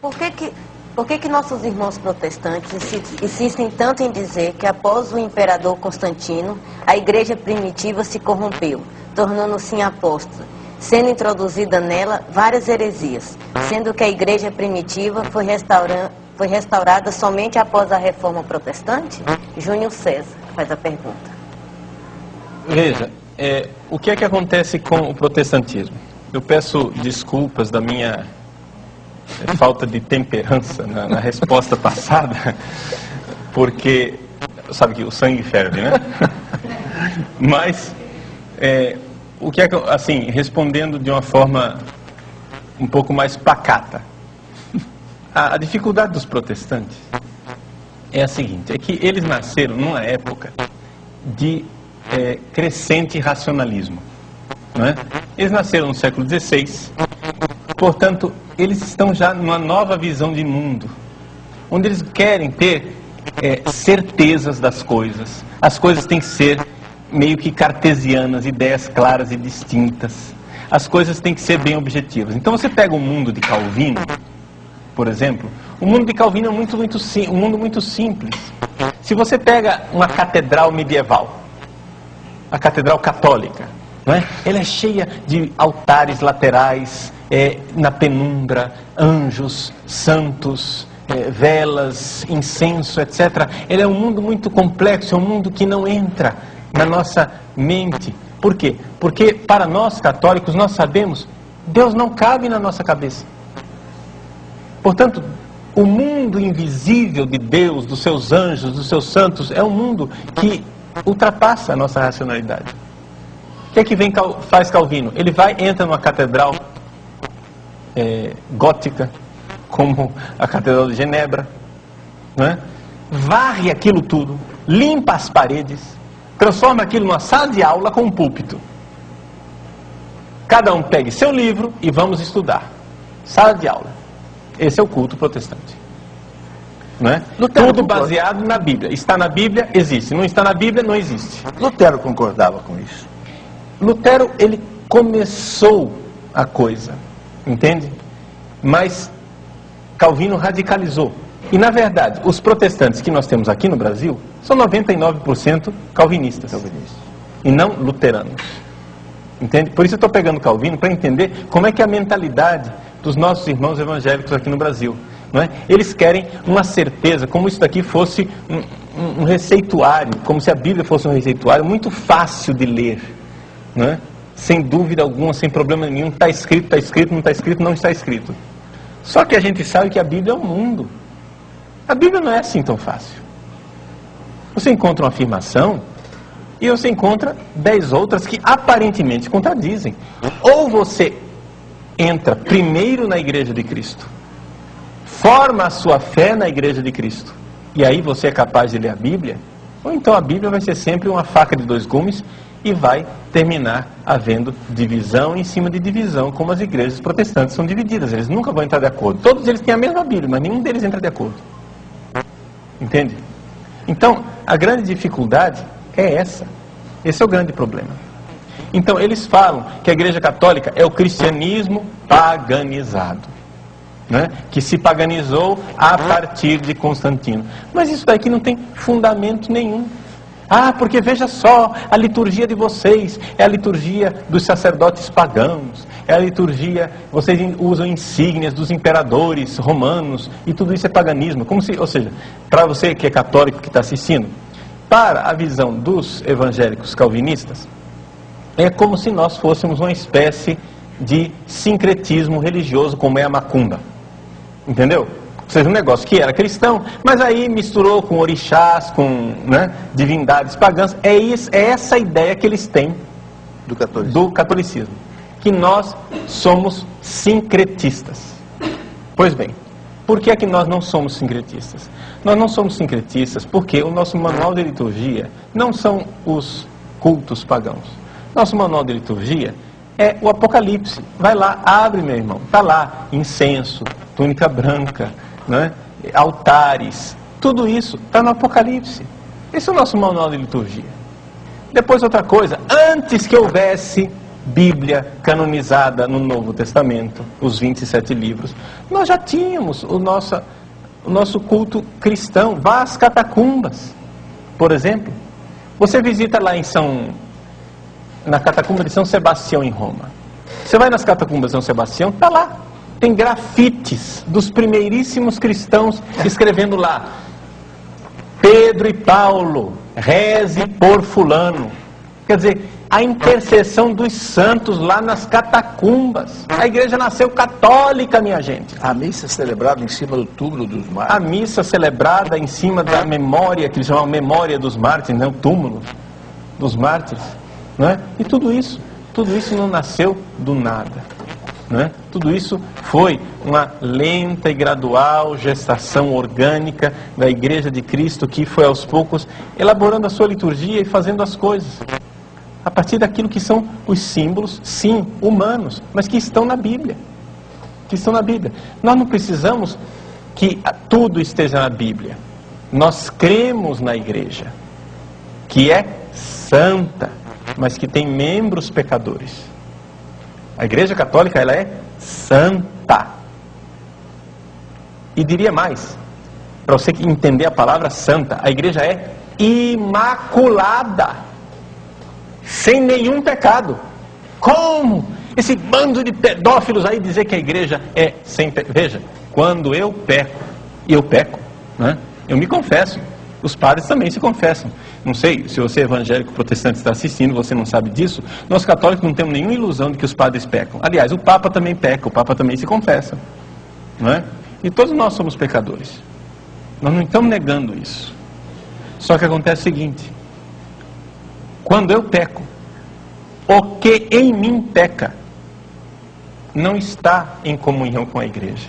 Por que nossos irmãos protestantes insistem tanto em dizer que após o imperador Constantino, a igreja primitiva se corrompeu, tornando-se inapóstata, sendo introduzida nela várias heresias, sendo que a igreja primitiva foi restaurada somente após a reforma protestante? Júnior César faz a pergunta. Veja, o que é que acontece com o protestantismo? Eu peço desculpas da minha falta de temperança na resposta passada, porque sabe que o sangue ferve, né? Mas o que é que, assim, respondendo de uma forma um pouco mais pacata, a dificuldade dos protestantes é a seguinte: é que eles nasceram numa época de crescente racionalismo, não é? Eles nasceram no século XVI, portanto, eles estão já numa nova visão de mundo, onde eles querem ter certezas das coisas. As coisas têm que ser meio que cartesianas, ideias claras e distintas. As coisas têm que ser bem objetivas. Então você pega o mundo de Calvino, por exemplo. O mundo de Calvino é um mundo muito simples. Se você pega uma catedral medieval, a catedral católica, não é? Ela é cheia de altares laterais, na penumbra, anjos, santos, velas, incenso, etc. Ele é um mundo muito complexo, é um mundo que não entra na nossa mente. Por quê? Porque para nós católicos, nós sabemos, Deus não cabe na nossa cabeça. Portanto, o mundo invisível de Deus, dos seus anjos, dos seus santos, é um mundo que ultrapassa a nossa racionalidade. O que é que faz Calvino? Ele entra numa catedral gótica, como a Catedral de Genebra, não é? Varre aquilo tudo, limpa as paredes, transforma aquilo numa sala de aula com um púlpito. Cada um pegue seu livro e vamos estudar. Sala de aula. Esse é o culto protestante. Não é? Tudo baseado na Bíblia. Está na Bíblia, existe. Não está na Bíblia, não existe. Lutero concordava com isso. Lutero, ele começou a coisa, entende? Mas Calvino radicalizou. E, na verdade, os protestantes que nós temos aqui no Brasil são 99% calvinistas. E não luteranos. Entende? Por isso eu estou pegando Calvino para entender como é que é a mentalidade dos nossos irmãos evangélicos aqui no Brasil. Não é? Eles querem uma certeza, como isso daqui fosse um receituário, como se a Bíblia fosse um receituário muito fácil de ler. Não é? Sem dúvida alguma, sem problema nenhum, está escrito, não está escrito, não está escrito. Só que a gente sabe que a Bíblia é um mundo. A Bíblia não é assim tão fácil. Você encontra uma afirmação e você encontra 10 outras que aparentemente contradizem. Ou você entra primeiro na Igreja de Cristo, forma a sua fé na Igreja de Cristo, e aí você é capaz de ler a Bíblia, ou então a Bíblia vai ser sempre uma faca de dois gumes e vai terminar havendo divisão em cima de divisão, como as igrejas protestantes são divididas. Eles nunca vão entrar de acordo. Todos eles têm a mesma Bíblia, mas nenhum deles entra de acordo. Entende? Então, a grande dificuldade é essa. Esse é o grande problema. Então, eles falam que a Igreja Católica é o cristianismo paganizado, né? Que se paganizou a partir de Constantino. Mas isso daqui não tem fundamento nenhum. Ah, porque veja só, a liturgia de vocês é a liturgia dos sacerdotes pagãos, é a liturgia, vocês usam insígnias dos imperadores romanos, e tudo isso é paganismo. Como se, ou seja, para você que é católico que está assistindo, para a visão dos evangélicos calvinistas, é como se nós fôssemos uma espécie de sincretismo religioso, como é a macumba. Entendeu? Ou seja, um negócio que era cristão, mas aí misturou com orixás, com divindades pagãs. É essa ideia que eles têm do catolicismo. Que nós somos sincretistas. Pois bem, por que é que nós não somos sincretistas? Nós não somos sincretistas porque o nosso manual de liturgia não são os cultos pagãos. Nosso manual de liturgia é o Apocalipse. Vai lá, abre, meu irmão. Está lá, incenso, túnica branca, altares, tudo isso está no Apocalipse. Esse é o nosso manual de liturgia. Depois outra coisa, antes que houvesse Bíblia canonizada no Novo Testamento, os 27 livros, nós já tínhamos o nosso culto cristão. Vá às catacumbas, por exemplo. Você visita lá na catacumba de São Sebastião, em Roma. Você vai nas catacumbas de São Sebastião, está lá. Tem grafites dos primeiríssimos cristãos escrevendo lá: Pedro e Paulo, reze por fulano. Quer dizer, a intercessão dos santos lá nas catacumbas. A igreja nasceu católica, minha gente. A missa celebrada em cima do túmulo dos mártires. A missa celebrada em cima da memória, que eles chamam memória dos mártires, não, túmulo dos mártires. Não é? E tudo isso não nasceu do nada. Não é? Tudo isso foi uma lenta e gradual gestação orgânica da Igreja de Cristo, que foi aos poucos elaborando a sua liturgia e fazendo as coisas a partir daquilo que são os símbolos, sim, humanos, mas que estão na Bíblia. Que estão na Bíblia. Nós não precisamos que tudo esteja na Bíblia. Nós cremos na igreja, que é santa, mas que tem membros pecadores. A Igreja Católica, ela é santa. E diria mais, para você entender a palavra santa, a igreja é imaculada, sem nenhum pecado. Como? Esse bando de pedófilos aí dizer que a igreja é sem pecado. Veja, quando eu peco, né? Eu me confesso. Os padres também se confessam. Não sei se você evangélico protestante está assistindo, você não sabe disso. Nós católicos não temos nenhuma ilusão de que os padres pecam. Aliás, o Papa também peca, o Papa também se confessa. Não é? E todos nós somos pecadores. Nós não estamos negando isso. Só que acontece o seguinte: quando eu peco, o que em mim peca não está em comunhão com a igreja.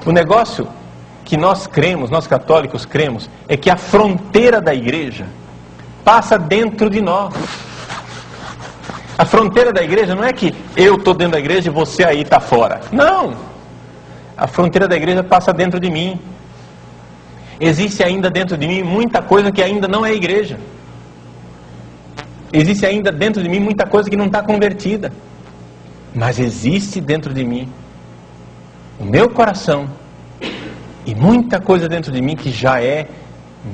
O negócio que nós cremos, nós católicos cremos, é que a fronteira da igreja passa dentro de nós. A fronteira da igreja não é que eu estou dentro da igreja e você aí está fora. Não! A fronteira da igreja passa dentro de mim. Existe ainda dentro de mim muita coisa que ainda não é igreja. Existe ainda dentro de mim muita coisa que não está convertida. Mas existe dentro de mim o meu coração e muita coisa dentro de mim que já é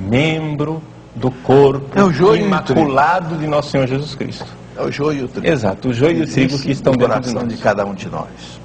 membro do corpo imaculado de nosso Senhor Jesus Cristo. É o joio e o trigo. Exato, o joio e o trigo que estão no dentro de coração nós. de cada um de nós.